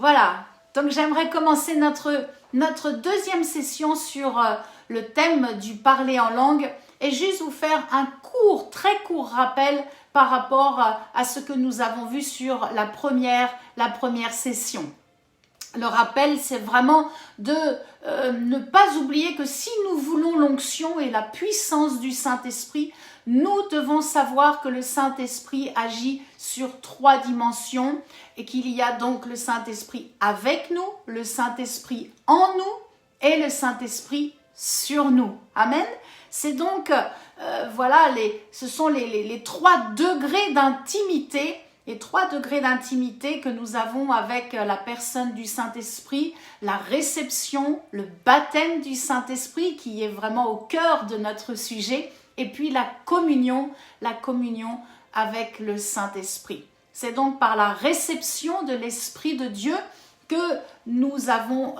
Voilà, donc j'aimerais commencer notre deuxième session sur le thème du parler en langue et juste vous faire un très court rappel par rapport à ce que nous avons vu sur la première session. Le rappel, c'est vraiment de ne pas oublier que si nous voulons l'onction et la puissance du Saint-Esprit, nous devons savoir que le Saint-Esprit agit sur 3 dimensions et qu'il y a donc le Saint-Esprit avec nous, le Saint-Esprit en nous et le Saint-Esprit sur nous. Amen. C'est donc, ce sont les 3 degrés d'intimité. Les 3 degrés d'intimité que nous avons avec la personne du Saint-Esprit, la réception, le baptême du Saint-Esprit qui est vraiment au cœur de notre sujet, et puis la communion avec le Saint-Esprit. C'est donc par la réception de l'Esprit de Dieu que nous avons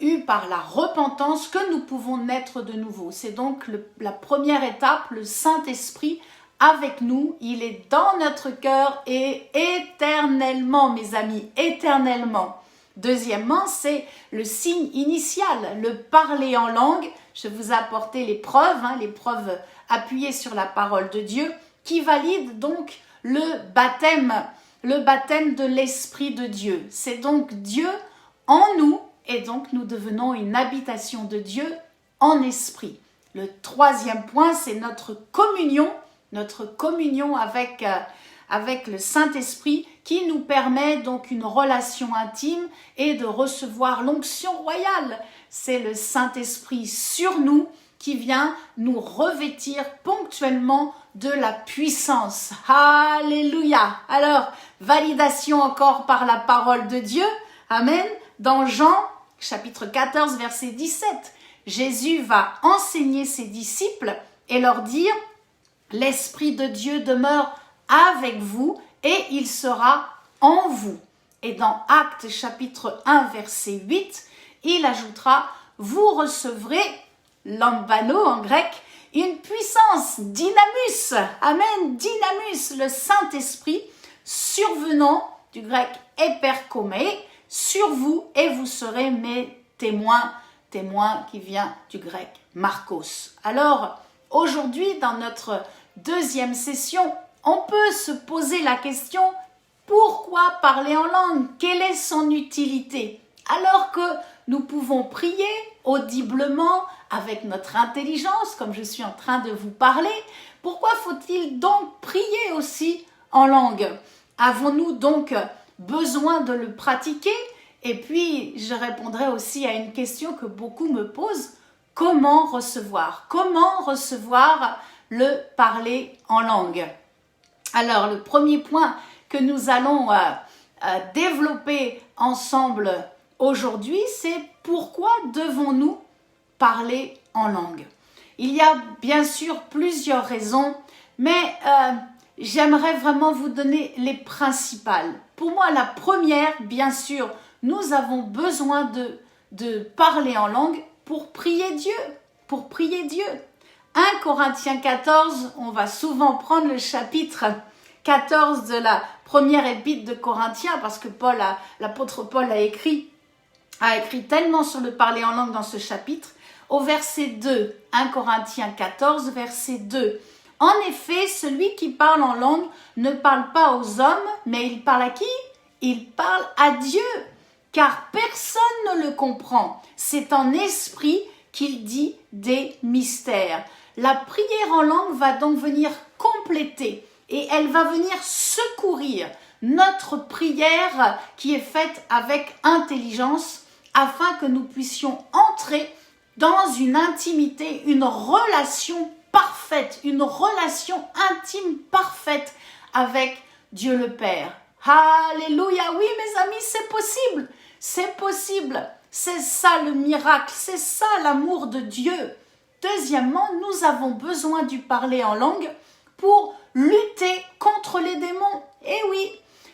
eu par la repentance que nous pouvons naître de nouveau. C'est donc la première étape, le Saint-Esprit avec nous, il est dans notre cœur et éternellement, mes amis, éternellement. Deuxièmement, c'est le signe initial, le parler en langue. Je vous ai apporté les preuves appuyées sur la parole de Dieu, qui valide donc le baptême de l'Esprit de Dieu. C'est donc Dieu en nous et donc nous devenons une habitation de Dieu en esprit. Le 3e point, c'est notre communion avec le Saint-Esprit qui nous permet donc une relation intime et de recevoir l'onction royale. C'est le Saint-Esprit sur nous qui vient nous revêtir ponctuellement de la puissance. Alléluia! Alors, validation encore par la parole de Dieu. Amen. Dans Jean, chapitre 14, verset 17, Jésus va enseigner ses disciples et leur dire: l'Esprit de Dieu demeure avec vous et il sera en vous. Et dans Actes chapitre 1 verset 8, il ajoutera: vous recevrez, lambano en grec, une puissance, dynamus, amen, dynamus, le Saint-Esprit survenant, du grec hyperkomé, sur vous et vous serez mes témoins qui vient du grec markos. Alors, aujourd'hui, dans notre deuxième session, on peut se poser la question: pourquoi parler en langue? Quelle est son utilité? Alors que nous pouvons prier audiblement avec notre intelligence, comme je suis en train de vous parler, pourquoi faut-il donc prier aussi en langue? Avons-nous donc besoin de le pratiquer? Et puis, je répondrai aussi à une question que beaucoup me posent: comment recevoir? Comment recevoir le parler en langue? Alors, le premier point que nous allons développer ensemble aujourd'hui, c'est pourquoi devons-nous parler en langue? Il y a bien sûr plusieurs raisons, mais j'aimerais vraiment vous donner les principales. Pour moi, la première, bien sûr, nous avons besoin de parler en langue pour prier Dieu. 1 Corinthiens 14, on va souvent prendre le chapitre 14 de la première épître de Corinthiens, parce que l'apôtre Paul a écrit tellement sur le parler en langue dans ce chapitre. Au verset 2, 1 Corinthiens 14, verset 2. En effet, celui qui parle en langue ne parle pas aux hommes, mais il parle à qui? Il parle à Dieu, car personne ne le comprend. C'est en esprit qu'il dit des mystères. La prière en langue va donc venir compléter et elle va venir secourir notre prière qui est faite avec intelligence afin que nous puissions entrer dans une intimité, une relation parfaite, une relation intime parfaite avec Dieu le Père. Alléluia, oui mes amis, c'est possible, c'est ça le miracle, c'est ça l'amour de Dieu. Deuxièmement, nous avons besoin du parler en langue pour lutter contre les démons. Et oui,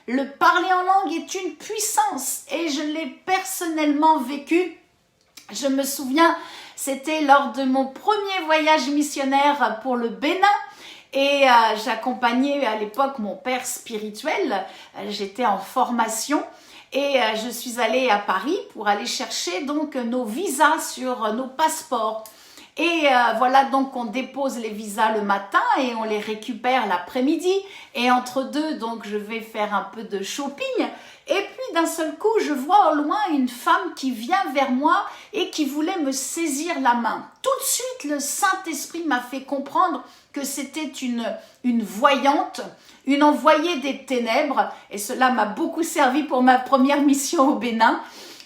le parler en langue est une puissance et je l'ai personnellement vécu. Je me souviens, c'était lors de mon premier voyage missionnaire pour le Bénin et j'accompagnais à l'époque mon père spirituel. J'étais en formation Et je suis allée à Paris pour aller chercher donc nos visas sur nos passeports. Et voilà, donc on dépose les visas le matin et on les récupère l'après-midi. Et entre deux, donc je vais faire un peu de shopping. Et puis d'un seul coup, je vois au loin une femme qui vient vers moi et qui voulait me saisir la main. Tout de suite, le Saint-Esprit m'a fait comprendre que c'était une voyante, une envoyée des ténèbres. Et cela m'a beaucoup servi pour ma première mission au Bénin.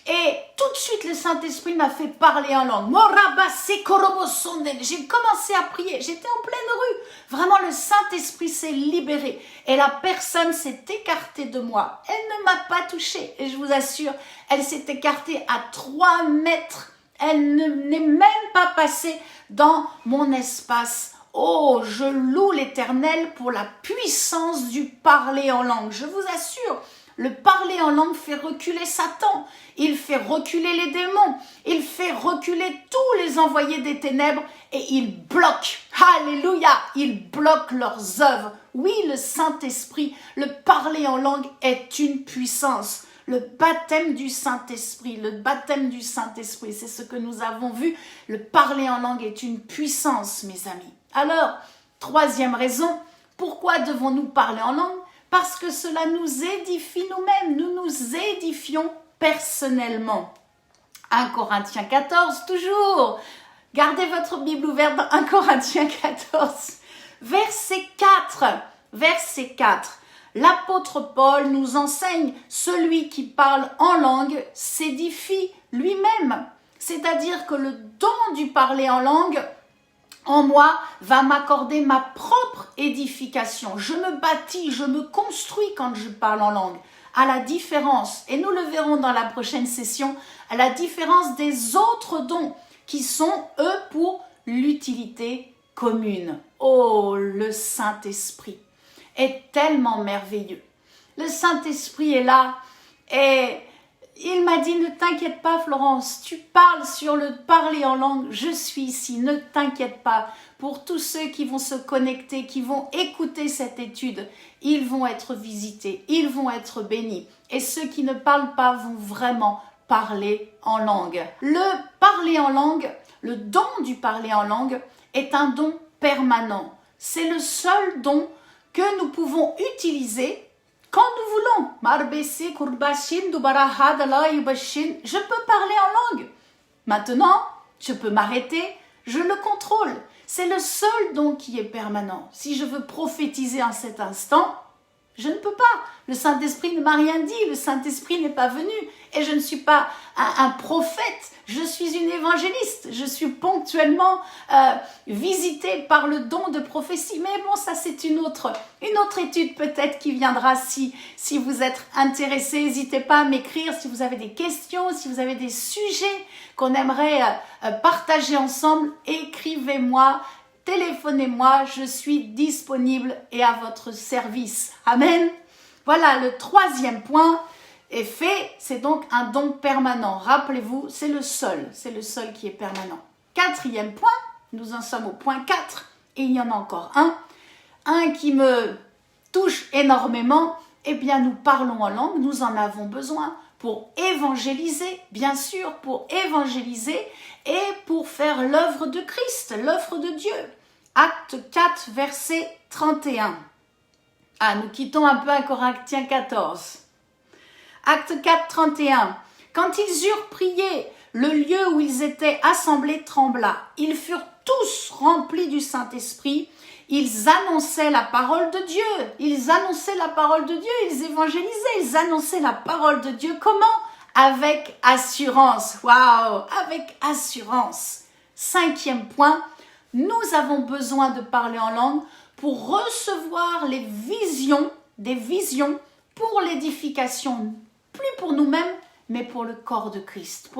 Et tout de suite, le Saint-Esprit m'a fait parler en langue. J'ai commencé à prier. J'étais en pleine rue. Vraiment, le Saint-Esprit s'est libéré. Et la personne s'est écartée de moi. Elle ne m'a pas touchée. Et je vous assure, elle s'est écartée à 3 mètres. Elle n'est même pas passée dans mon espace. Oh, je loue l'Éternel pour la puissance du parler en langue. Je vous assure. Le parler en langue fait reculer Satan, il fait reculer les démons, il fait reculer tous les envoyés des ténèbres et il bloque, alléluia, il bloque leurs œuvres. Oui, le Saint-Esprit, le parler en langue est une puissance. Le baptême du Saint-Esprit, c'est ce que nous avons vu. Le parler en langue est une puissance, mes amis. Alors, 3e raison, pourquoi devons-nous parler en langue? Parce que cela nous édifie nous-mêmes, nous nous édifions personnellement. 1 Corinthiens 14, toujours. Gardez votre Bible ouverte dans 1 Corinthiens 14, verset 4. Verset 4. L'apôtre Paul nous enseigne, celui qui parle en langue s'édifie lui-même. C'est-à-dire que le don du parler en langue en moi va m'accorder ma propre édification. Je me bâtis, je me construis quand je parle en langue. À la différence, et nous le verrons dans la prochaine session, à la différence des autres dons qui sont, eux, pour l'utilité commune. Oh, le Saint-Esprit est tellement merveilleux. Le Saint-Esprit est là et il m'a dit, ne t'inquiète pas Florence, tu parles sur le parler en langue, je suis ici, ne t'inquiète pas. Pour tous ceux qui vont se connecter, qui vont écouter cette étude, ils vont être visités, ils vont être bénis. Et ceux qui ne parlent pas vont vraiment parler en langue. Le parler en langue, le don du parler en langue est un don permanent. C'est le seul don que nous pouvons utiliser quand nous voulons. Je peux parler en langue. Maintenant, je peux m'arrêter, je le contrôle. C'est le seul don qui est permanent. Si je veux prophétiser en cet instant, je ne peux pas. Le Saint-Esprit ne m'a rien dit, le Saint-Esprit n'est pas venu et je ne suis pas un prophète, je suis une évangéliste, je suis ponctuellement visitée par le don de prophétie. Mais bon, ça c'est une autre étude peut-être qui viendra si vous êtes intéressés. N'hésitez pas à m'écrire si vous avez des questions, si vous avez des sujets qu'on aimerait partager ensemble, écrivez-moi. Téléphonez-moi, je suis disponible et à votre service. Amen. Voilà, le 3e point est fait. C'est donc un don permanent. Rappelez-vous, c'est le seul qui est permanent. 4e point, nous en sommes au point 4 et il y en a encore un qui me touche énormément. Eh bien, nous parlons en langue, nous en avons besoin pour évangéliser, bien sûr, pour évangéliser et pour faire l'œuvre de Christ, l'œuvre de Dieu. Acte 4, verset 31. Nous quittons un peu 1 Corinthiens 14. Acte 4, 31. Quand ils eurent prié, le lieu où ils étaient assemblés trembla. Ils furent tous remplis du Saint-Esprit. Ils annonçaient la parole de Dieu. Ils annonçaient la parole de Dieu. Ils évangélisaient. Ils annonçaient la parole de Dieu. Comment? Avec assurance. Waouh! Avec assurance. 5e point. Nous avons besoin de parler en langue pour recevoir des visions pour l'édification, plus pour nous-mêmes, mais pour le corps de Christ,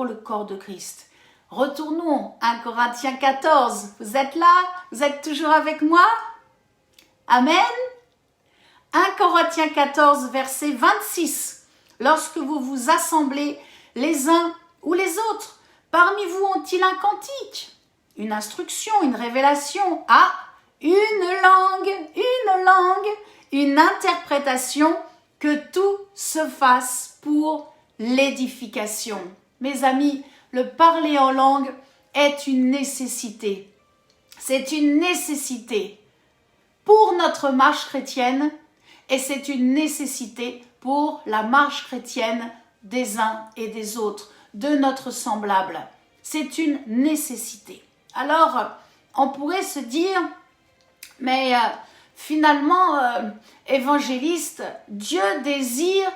Retournons, 1 Corinthiens 14, vous êtes là? Vous êtes toujours avec moi? Amen. 1 Corinthiens 14, verset 26. Lorsque vous vous assemblez les uns ou les autres, parmi vous ont-ils un cantique, une instruction, une révélation? Une langue, une interprétation, que tout se fasse pour l'édification. Mes amis, le parler en langue est une nécessité. C'est une nécessité pour notre marche chrétienne et c'est une nécessité pour la marche chrétienne des uns et des autres, de notre semblable. C'est une nécessité. Alors, on pourrait se dire, mais finalement, évangéliste, Dieu désire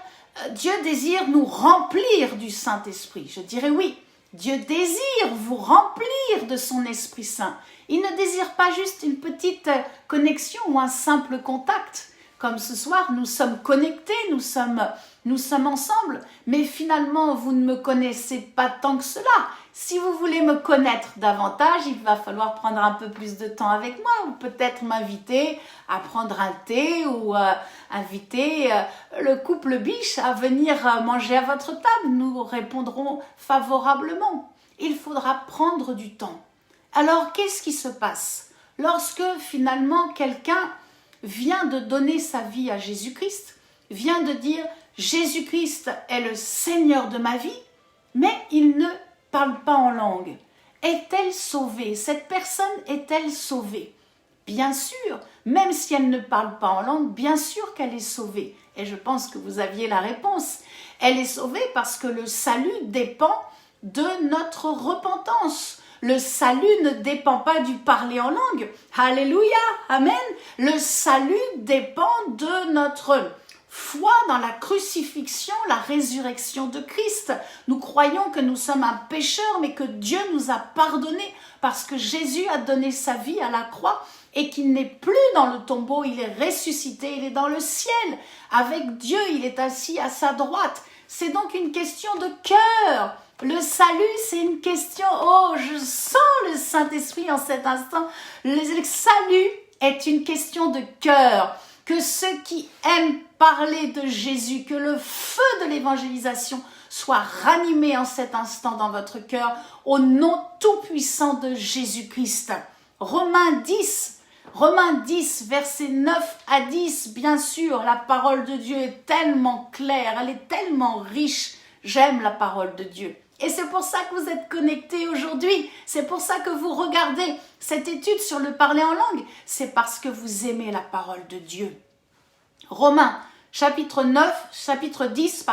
nous remplir du Saint-Esprit. Je dirais oui, Dieu désire vous remplir de son Esprit Saint. Il ne désire pas juste une petite connexion ou un simple contact. Comme ce soir, nous sommes connectés, nous sommes ensemble, mais finalement, vous ne me connaissez pas tant que cela. Si vous voulez me connaître davantage, il va falloir prendre un peu plus de temps avec moi, ou peut-être m'inviter à prendre un thé, ou inviter le couple biche à venir manger à votre table. Nous répondrons favorablement. Il faudra prendre du temps. Alors, qu'est-ce qui se passe lorsque finalement quelqu'un vient de donner sa vie à Jésus-Christ, vient de dire « Jésus-Christ est le Seigneur de ma vie », mais il ne parle pas en langue. Est-elle sauvée? Cette personne est-elle sauvée? Bien sûr, même si elle ne parle pas en langue, bien sûr qu'elle est sauvée. Et je pense que vous aviez la réponse. Elle est sauvée parce que le salut dépend de notre repentance. Le salut ne dépend pas du parler en langue. Alléluia, amen. Le salut dépend de notre foi dans la crucifixion, la résurrection de Christ. Nous croyons que nous sommes un pécheur, mais que Dieu nous a pardonné parce que Jésus a donné sa vie à la croix et qu'il n'est plus dans le tombeau, il est ressuscité, il est dans le ciel. Avec Dieu, il est assis à sa droite. C'est donc une question de cœur. Le salut, c'est une question, oh, je sens le Saint-Esprit en cet instant. Le salut est une question de cœur. Que ceux qui aiment parler de Jésus, que le feu de l'évangélisation soit ranimé en cet instant dans votre cœur, au nom tout-puissant de Jésus-Christ. Romains 10, versets 9 à 10, bien sûr, la parole de Dieu est tellement claire, elle est tellement riche. J'aime la parole de Dieu. Et c'est pour ça que vous êtes connectés aujourd'hui. C'est pour ça que vous regardez cette étude sur le parler en langue. C'est parce que vous aimez la parole de Dieu. Romains, chapitre 10,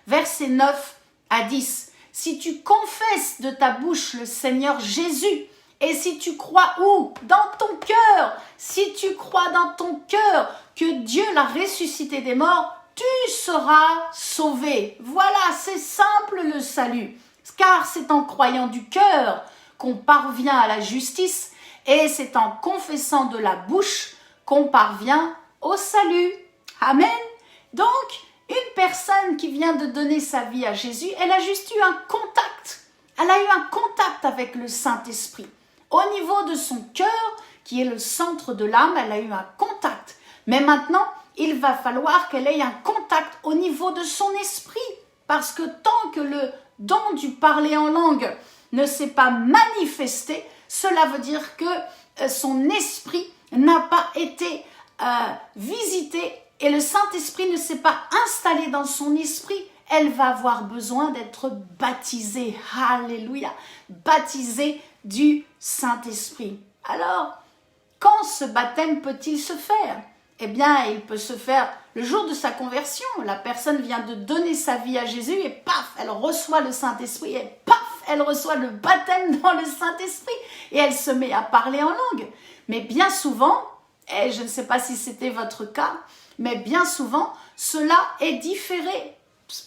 versets 9 à 10. Si tu confesses de ta bouche le Seigneur Jésus, et si tu crois où? Dans ton cœur. Si tu crois dans ton cœur que Dieu l'a ressuscité des morts, tu seras sauvé. Voilà, c'est simple le salut. Car c'est en croyant du cœur qu'on parvient à la justice et c'est en confessant de la bouche qu'on parvient au salut. Amen. Donc, une personne qui vient de donner sa vie à Jésus, elle a juste eu un contact. Elle a eu un contact avec le Saint-Esprit. Au niveau de son cœur, qui est le centre de l'âme, elle a eu un contact. Mais maintenant, il va falloir qu'elle ait un contact au niveau de son esprit. Parce que tant que le don du parler en langue ne s'est pas manifesté, cela veut dire que son esprit n'a pas été visité et le Saint-Esprit ne s'est pas installé dans son esprit. Elle va avoir besoin d'être baptisée. Alléluia. Baptisée du Saint-Esprit. Alors, quand ce baptême peut-il se faire? Eh bien, il peut se faire le jour de sa conversion. La personne vient de donner sa vie à Jésus et paf, elle reçoit le Saint-Esprit et paf, elle reçoit le baptême dans le Saint-Esprit et elle se met à parler en langue. Mais bien souvent, et je ne sais pas si c'était votre cas, mais bien souvent, cela est différé.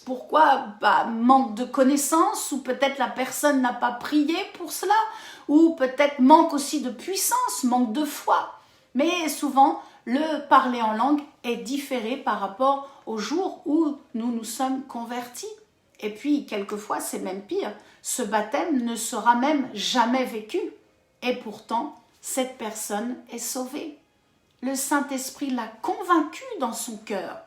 Pourquoi? Manque de connaissances, ou peut-être la personne n'a pas prié pour cela, ou peut-être manque aussi de puissance, manque de foi. Mais souvent, le parler en langue est différé par rapport au jour où nous nous sommes convertis. Et puis, quelquefois, c'est même pire. Ce baptême ne sera même jamais vécu. Et pourtant, cette personne est sauvée. Le Saint-Esprit l'a convaincu dans son cœur.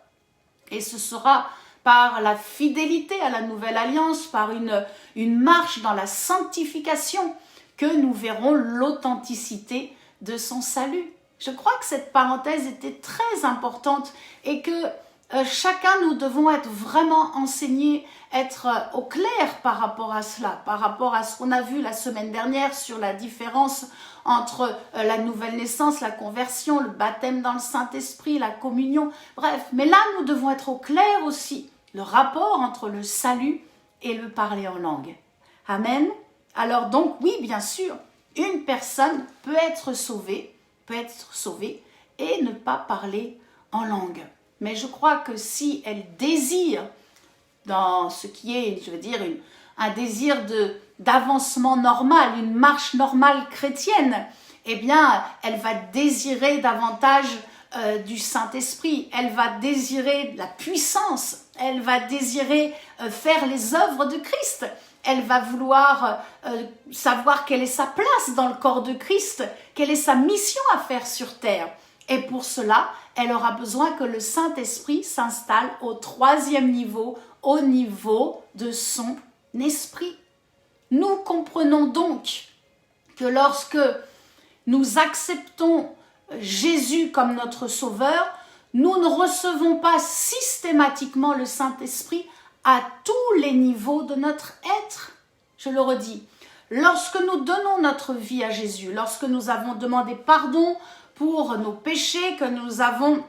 Et ce sera par la fidélité à la nouvelle alliance, par une marche dans la sanctification, que nous verrons l'authenticité de son salut. Je crois que cette parenthèse était très importante et que chacun, nous devons être vraiment enseignés, être au clair par rapport à cela, par rapport à ce qu'on a vu la semaine dernière sur la différence entre la nouvelle naissance, la conversion, le baptême dans le Saint-Esprit, la communion, bref. Mais là, nous devons être au clair aussi, le rapport entre le salut et le parler en langue. Amen. Alors donc, oui, bien sûr, une personne peut être sauvée et ne pas parler en langue. Mais je crois que si elle désire, dans ce qui est, je veux dire, un désir d'avancement normal, une marche normale chrétienne, eh bien, elle va désirer davantage du Saint-Esprit, elle va désirer la puissance, elle va désirer faire les œuvres de Christ, elle va vouloir savoir quelle est sa place dans le corps de Christ, quelle est sa mission à faire sur terre. Et pour cela, elle aura besoin que le Saint-Esprit s'installe au 3e niveau, au niveau de son esprit. Nous comprenons donc que lorsque nous acceptons Jésus comme notre Sauveur, nous ne recevons pas systématiquement le Saint-Esprit à tous les niveaux de notre être. Je le redis, lorsque nous donnons notre vie à Jésus, lorsque nous avons demandé pardon pour nos péchés, que nous avons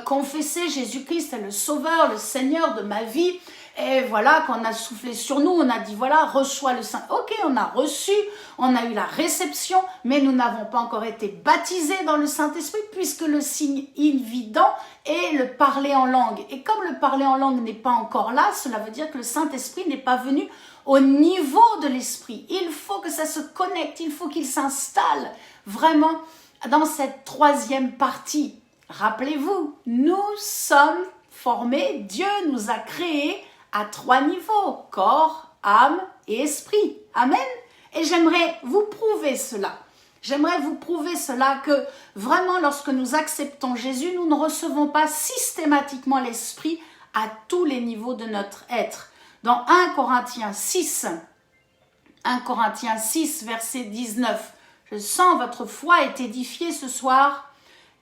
confessé Jésus-Christ est le Sauveur, le Seigneur de ma vie, et voilà, qu'on a soufflé sur nous, on a dit voilà, reçois le Saint. Ok, on a reçu, on a eu la réception, mais nous n'avons pas encore été baptisés dans le Saint-Esprit, puisque le signe évident est le parler en langue. Et comme le parler en langue n'est pas encore là, cela veut dire que le Saint-Esprit n'est pas venu au niveau de l'Esprit. Il faut que ça se connecte, il faut qu'il s'installe vraiment dans cette 3e partie. Rappelez-vous, nous sommes formés, Dieu nous a créés à 3 niveaux, corps, âme et esprit. Amen. Et j'aimerais vous prouver cela. J'aimerais vous prouver cela que vraiment lorsque nous acceptons Jésus, nous ne recevons pas systématiquement l'esprit à tous les niveaux de notre être. Dans 1 Corinthiens 6, verset 19, je sens votre foi est édifiée ce soir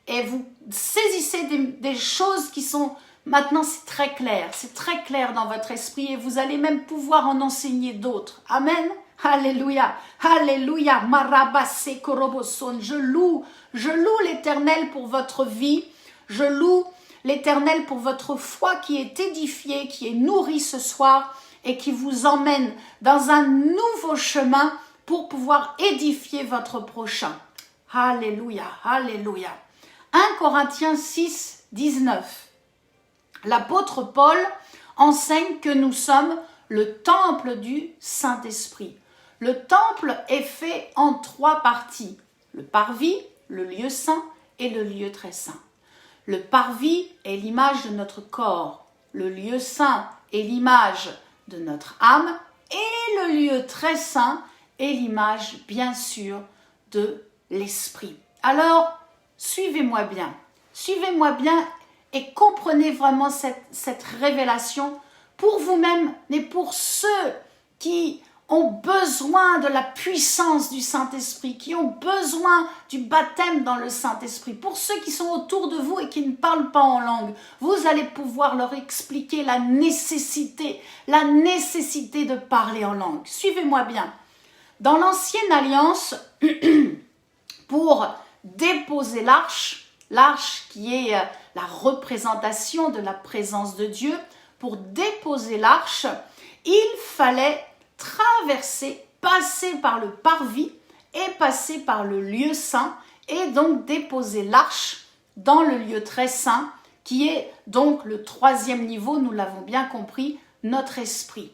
et vous saisissez des choses qui sont... Maintenant, c'est très clair dans votre esprit et vous allez même pouvoir en enseigner d'autres. Amen. Alléluia, alléluia. Marabase koroboson. Je loue l'Éternel pour votre vie. Je loue l'Éternel pour votre foi qui est édifiée, qui est nourrie ce soir et qui vous emmène dans un nouveau chemin pour pouvoir édifier votre prochain. Alléluia, alléluia. 1 Corinthiens 6, 19. L'apôtre Paul enseigne que nous sommes le temple du Saint-Esprit. Le temple est fait en 3 parties. Le parvis, le lieu saint et le lieu très saint. Le parvis est l'image de notre corps. Le lieu saint est l'image de notre âme. Et le lieu très saint est l'image, bien sûr, de l'esprit. Alors, suivez-moi bien et comprenez vraiment cette révélation pour vous-même, mais pour ceux qui ont besoin de la puissance du Saint-Esprit, qui ont besoin du baptême dans le Saint-Esprit, pour ceux qui sont autour de vous et qui ne parlent pas en langue, vous allez pouvoir leur expliquer la nécessité de parler en langue. Suivez-moi bien. Dans l'Ancienne Alliance, pour déposer l'arche qui est la représentation de la présence de Dieu, pour déposer l'arche, il fallait passer par le parvis et passer par le lieu saint et donc déposer l'arche dans le lieu très saint qui est donc le 3e niveau, nous l'avons bien compris, notre esprit.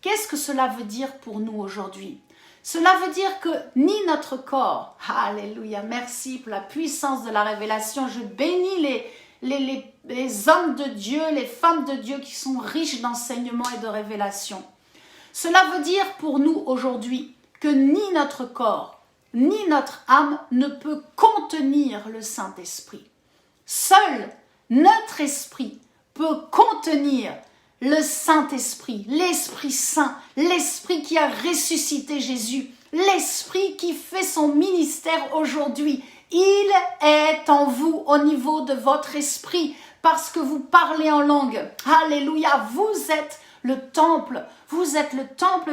Qu'est-ce que cela veut dire pour nous aujourd'hui ? Cela veut dire que ni notre corps, alléluia, merci pour la puissance de la révélation, je bénis les hommes de Dieu, les femmes de Dieu qui sont riches d'enseignement et de révélation. Cela veut dire pour nous aujourd'hui que ni notre corps, ni notre âme ne peut contenir le Saint-Esprit. Seul notre esprit peut contenir le Saint-Esprit, l'Esprit Saint, l'Esprit qui a ressuscité Jésus, l'Esprit qui fait son ministère aujourd'hui. Il est en vous au niveau de votre esprit. parce que vous parlez en langue. Alléluia, vous êtes le temple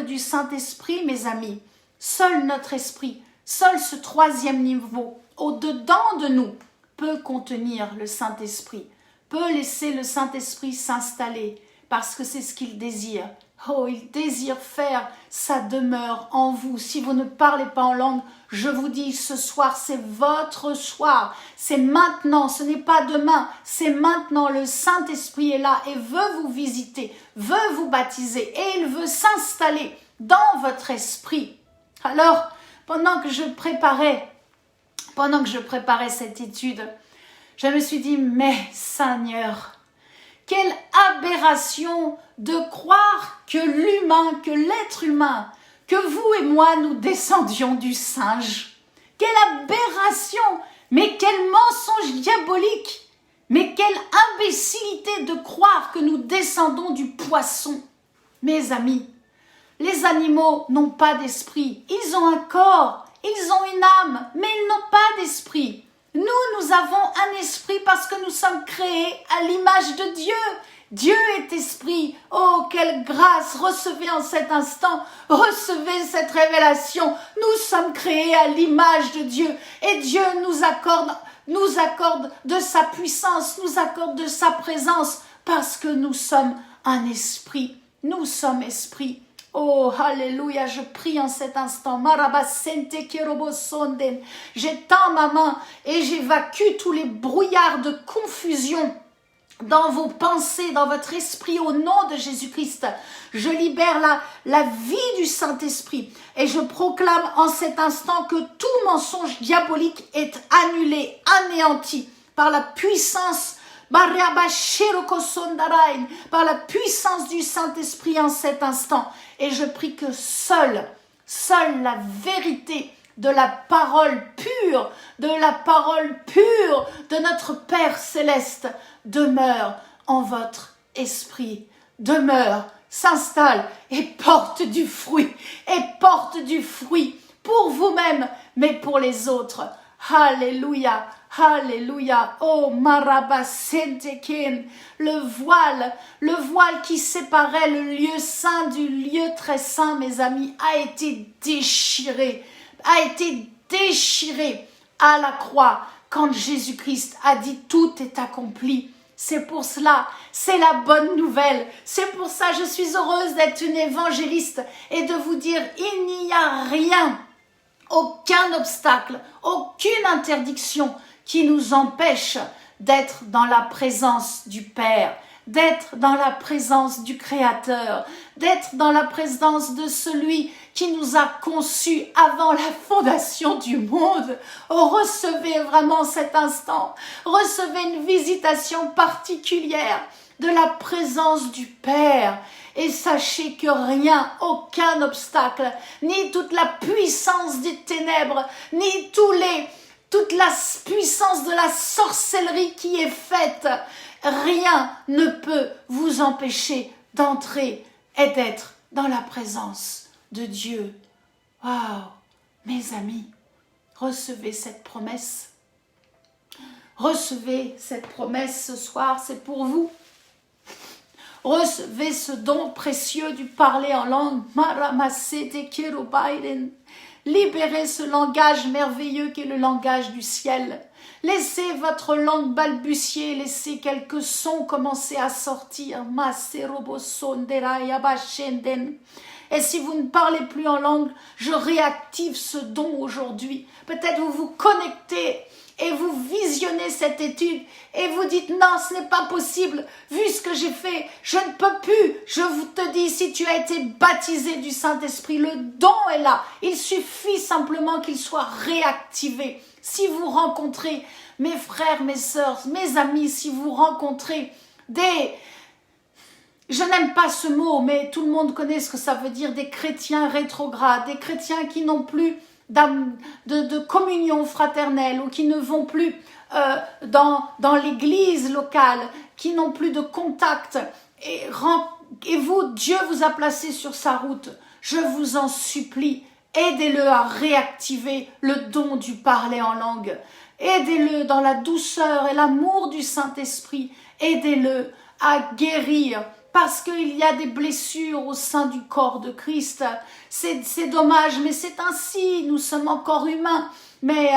du Saint-Esprit, mes amis. Seul notre esprit, seul ce troisième niveau, au-dedans de nous, peut contenir le Saint-Esprit, peut laisser le Saint-Esprit s'installer, parce que c'est ce qu'il désire. Oh, il désire faire sa demeure en vous. Si vous ne parlez pas en langue, je vous dis, ce soir, c'est votre soir. C'est maintenant, ce n'est pas demain. C'est maintenant. Le Saint-Esprit est là et veut vous visiter, veut vous baptiser et il veut s'installer dans votre esprit. Alors, pendant que je préparais cette étude, je me suis dit, mais Seigneur, quelle aberration de croire que l'humain, que l'être humain, que vous et moi, nous descendions du singe. Quelle aberration, mais quel mensonge diabolique, mais quelle imbécilité de croire que nous descendons du poisson. Mes amis, les animaux n'ont pas d'esprit, ils ont un corps, ils ont une âme, mais ils n'ont pas d'esprit. Nous avons un esprit parce que nous sommes créés à l'image de Dieu. Dieu est esprit. Oh, quelle grâce! Recevez en cet instant, recevez cette révélation. Nous sommes créés à l'image de Dieu et Dieu nous accorde de sa puissance, nous accorde de sa présence parce que nous sommes un esprit. Nous sommes esprit. Oh, alléluia, je prie en cet instant. J'étends ma main et j'évacue tous les brouillards de confusion dans vos pensées, dans votre esprit, au nom de Jésus-Christ. Je libère la vie du Saint-Esprit et je proclame en cet instant que tout mensonge diabolique est annulé, anéanti par la puissance par la puissance du Saint-Esprit en cet instant. Et je prie que seule la vérité de la parole pure, de notre Père Céleste demeure en votre esprit, demeure, s'installe et porte du fruit pour vous-même, mais pour les autres. Alléluia. Alléluia, oh Marabasenteken, le voile qui séparait le lieu saint du lieu très saint, mes amis, a été déchiré à la croix quand Jésus-Christ a dit tout est accompli. C'est pour cela, c'est la bonne nouvelle. C'est pour ça je suis heureuse d'être une évangéliste et de vous dire il n'y a rien, aucun obstacle, aucune interdiction qui nous empêche d'être dans la présence du Père, d'être dans la présence du Créateur, d'être dans la présence de celui qui nous a conçus avant la fondation du monde. Oh, recevez vraiment cet instant, recevez une visitation particulière de la présence du Père et sachez que rien, aucun obstacle, ni toute la puissance des ténèbres, ni toute la puissance de la sorcellerie qui est faite, rien ne peut vous empêcher d'entrer et d'être dans la présence de Dieu. Waouh, mes amis, recevez cette promesse. Recevez cette promesse ce soir, c'est pour vous. Recevez ce don précieux du parler en langue. Libérez ce langage merveilleux qui est le langage du ciel. Laissez votre langue balbutier, laissez quelques sons commencer à sortir. Et si vous ne parlez plus en langue, je réactive ce don aujourd'hui. Peut-être vous vous connectez et vous visionnez cette étude et vous dites non, ce n'est pas possible, vu ce que j'ai fait, je ne peux plus. Je vous te dis, si tu as été baptisé du Saint-Esprit, le don est là. Il suffit simplement qu'il soit réactivé. Si vous rencontrez, mes frères, mes sœurs, mes amis, si vous rencontrez je n'aime pas ce mot, mais tout le monde connaît ce que ça veut dire, des chrétiens rétrogrades, des chrétiens qui n'ont plus de communion fraternelle ou qui ne vont plus dans l'église locale, qui n'ont plus de contact. Et vous, Dieu vous a placé sur sa route. Je vous en supplie, aidez-le à réactiver le don du parler en langue. Aidez-le dans la douceur et l'amour du Saint-Esprit. aidez-le à guérir. Parce qu'il y a des blessures au sein du corps de Christ. C'est dommage, mais c'est ainsi, nous sommes encore humains. Mais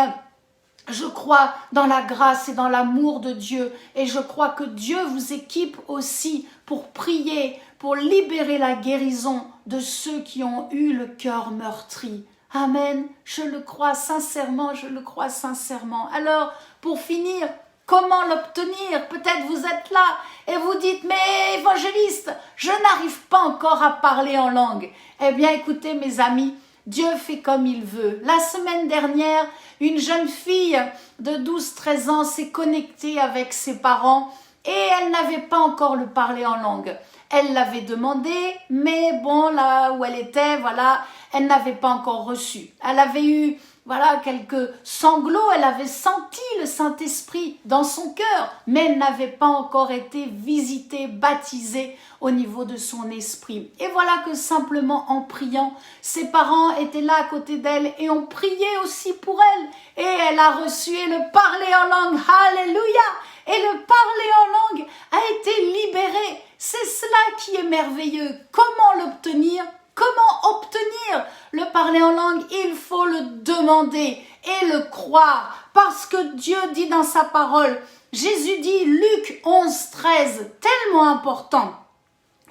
je crois dans la grâce et dans l'amour de Dieu. Et je crois que Dieu vous équipe aussi pour prier, pour libérer la guérison de ceux qui ont eu le cœur meurtri. Amen. Je le crois sincèrement, je le crois sincèrement. Alors, pour finir, comment l'obtenir? Peut-être vous êtes là et vous dites, mais évangéliste, je n'arrive pas encore à parler en langue. Eh bien, écoutez mes amis, Dieu fait comme il veut. La semaine dernière, une jeune fille de 12-13 ans s'est connectée avec ses parents et elle n'avait pas encore le parler en langue. Elle l'avait demandé, mais bon, là où elle était, voilà, elle n'avait pas encore reçu. Elle avait eu, voilà, quelques sanglots, elle avait senti le Saint-Esprit dans son cœur, mais elle n'avait pas encore été visitée, baptisée au niveau de son esprit. Et voilà que simplement en priant, ses parents étaient là à côté d'elle et ont prié aussi pour elle. Et elle a reçu et le parler en langue, alléluia! Et le parler en langue a été libéré. C'est cela qui est merveilleux. Comment l'obtenir? Comment obtenir le parler en langue? Il faut le demander et le croire. Parce que Dieu dit dans sa parole, Jésus dit, Luc 11-13, tellement important.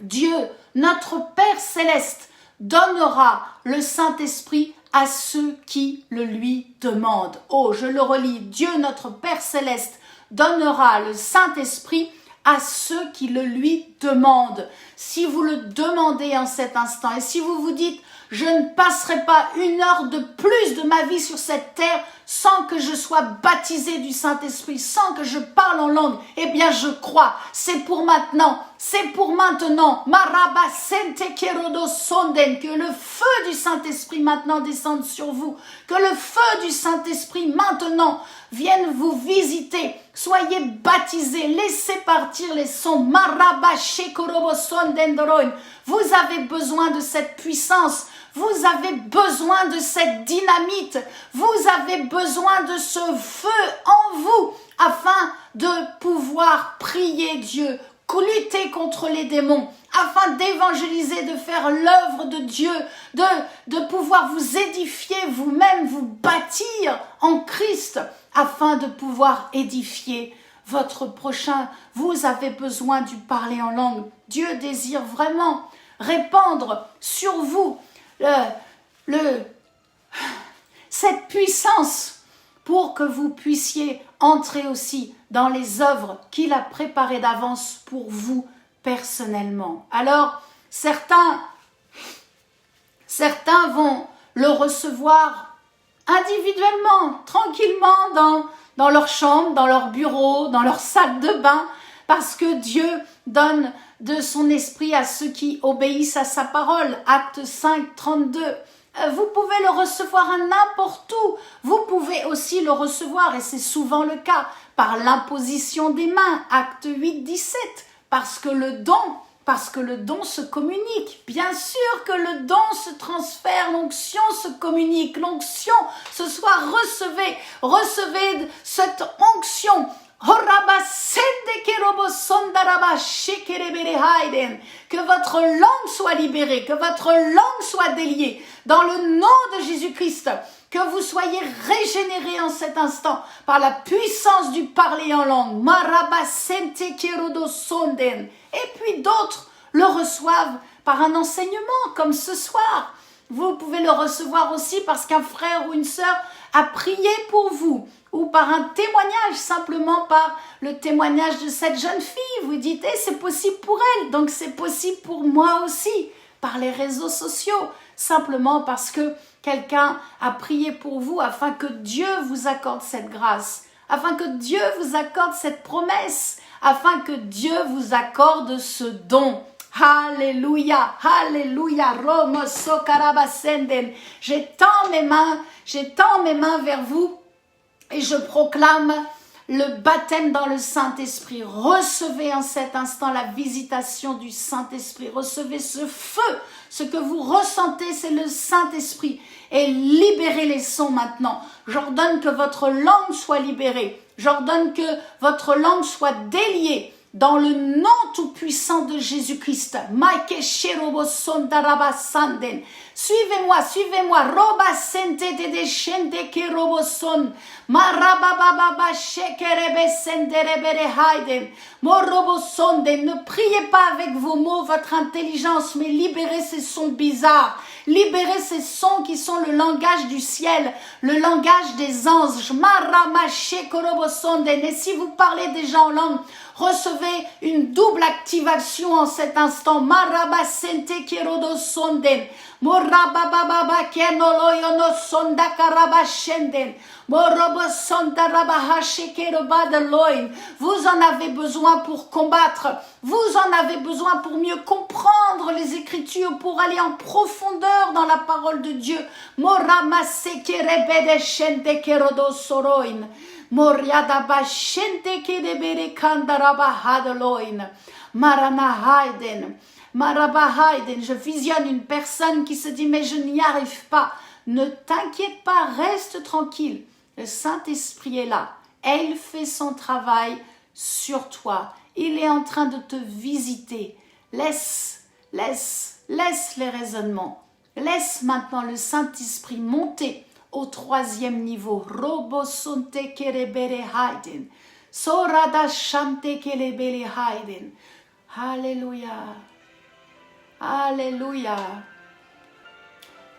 Dieu, notre Père céleste, donnera le Saint-Esprit à ceux qui le lui demandent. Oh, je le relis. Dieu, notre Père céleste, donnera le Saint-Esprit à ceux qui le lui demandent. Si vous le demandez en cet instant et si vous vous dites « Je ne passerai pas une heure de plus de ma vie sur cette terre sans que je sois baptisé du Saint-Esprit, sans que je parle en langue », eh bien je crois, c'est pour maintenant, c'est pour maintenant. Que le feu du Saint-Esprit maintenant descende sur vous, que le feu du Saint-Esprit maintenant vienne vous visiter. Soyez baptisés, laissez partir les sons. Vous avez besoin de cette puissance, vous avez besoin de cette dynamite, vous avez besoin de ce feu en vous afin de pouvoir prier Dieu, lutter contre les démons, afin d'évangéliser, de faire l'œuvre de Dieu, de pouvoir vous édifier vous-même, vous bâtir en Christ, afin de pouvoir édifier votre prochain. Vous avez besoin du parler en langue. Dieu désire vraiment répandre sur vous cette puissance pour que vous puissiez entrer aussi dans les œuvres qu'il a préparées d'avance pour vous personnellement. Alors, certains vont le recevoir individuellement, tranquillement, dans leur chambre, dans leur bureau, dans leur salle de bain, parce que Dieu donne de son esprit à ceux qui obéissent à sa parole. Acte 5, 32. Vous pouvez le recevoir à n'importe où. Vous pouvez aussi le recevoir, et c'est souvent le cas, par l'imposition des mains. Acte 8, 17. Parce que le don se communique. Bien sûr que le don se transfère, l'onction se communique. L'onction, ce soir, recevez cette onction. Que votre langue soit libérée, que votre langue soit déliée dans le nom de Jésus-Christ, que vous soyez régénérés en cet instant par la puissance du parler en langue. Et puis d'autres le reçoivent par un enseignement comme ce soir. Vous pouvez le recevoir aussi parce qu'un frère ou une sœur a prié pour vous, ou par un témoignage, simplement par le témoignage de cette jeune fille. Vous dites, c'est possible pour elle, donc c'est possible pour moi aussi, par les réseaux sociaux, simplement parce que quelqu'un a prié pour vous afin que Dieu vous accorde cette grâce, afin que Dieu vous accorde cette promesse, afin que Dieu vous accorde ce don. Alléluia, alléluia, Romo Sokarabasenden. J'étends mes mains vers vous et je proclame le baptême dans le Saint-Esprit. Recevez en cet instant la visitation du Saint-Esprit. Recevez ce feu. Ce que vous ressentez, c'est le Saint-Esprit. Et libérez les sons maintenant. J'ordonne que votre langue soit libérée. J'ordonne que votre langue soit déliée dans le nom tout-puissant de Jésus-Christ. Suivez-moi, suivez-moi. Roba sente de shende ke roboson. Marabababa shekerebe senderebere haiden. Morobosonde. Ne priez pas avec vos mots votre intelligence, mais libérez ces sons bizarres. Libérez ces sons qui sont le langage du ciel, le langage des anges. Marama shekorobosonde. Et si vous parlez déjà en langue, recevez une double activation en cet instant. Maraba sente kerodo sonden. Morabababa kenoloyono sonda karaba shenden. Morobo sonda rabaha shekeroba de loin. Vous en avez besoin pour combattre. Vous en avez besoin pour mieux comprendre les Écritures, pour aller en profondeur dans la parole de Dieu. Morama sekerebede shende kerodo soroin. Moriadaba shente kedebere kandaraba hadaloin. Marana haiden. Maraba haiden. Je visionne une personne qui se dit mais je n'y arrive pas. Ne t'inquiète pas, reste tranquille. Le Saint-Esprit est là et il fait son travail sur toi. Il est en train de te visiter. Laisse les raisonnements. Laisse maintenant le Saint-Esprit monter au 3e niveau. Robosonte kerebere haiden. Sorada shante kerebere haiden. Alléluia. Alléluia.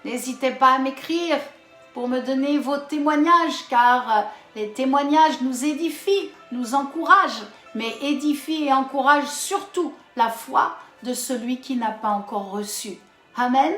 N'hésitez pas à m'écrire pour me donner vos témoignages, car les témoignages nous édifient, nous encouragent, mais édifient et encouragent surtout la foi de celui qui n'a pas encore reçu. Amen.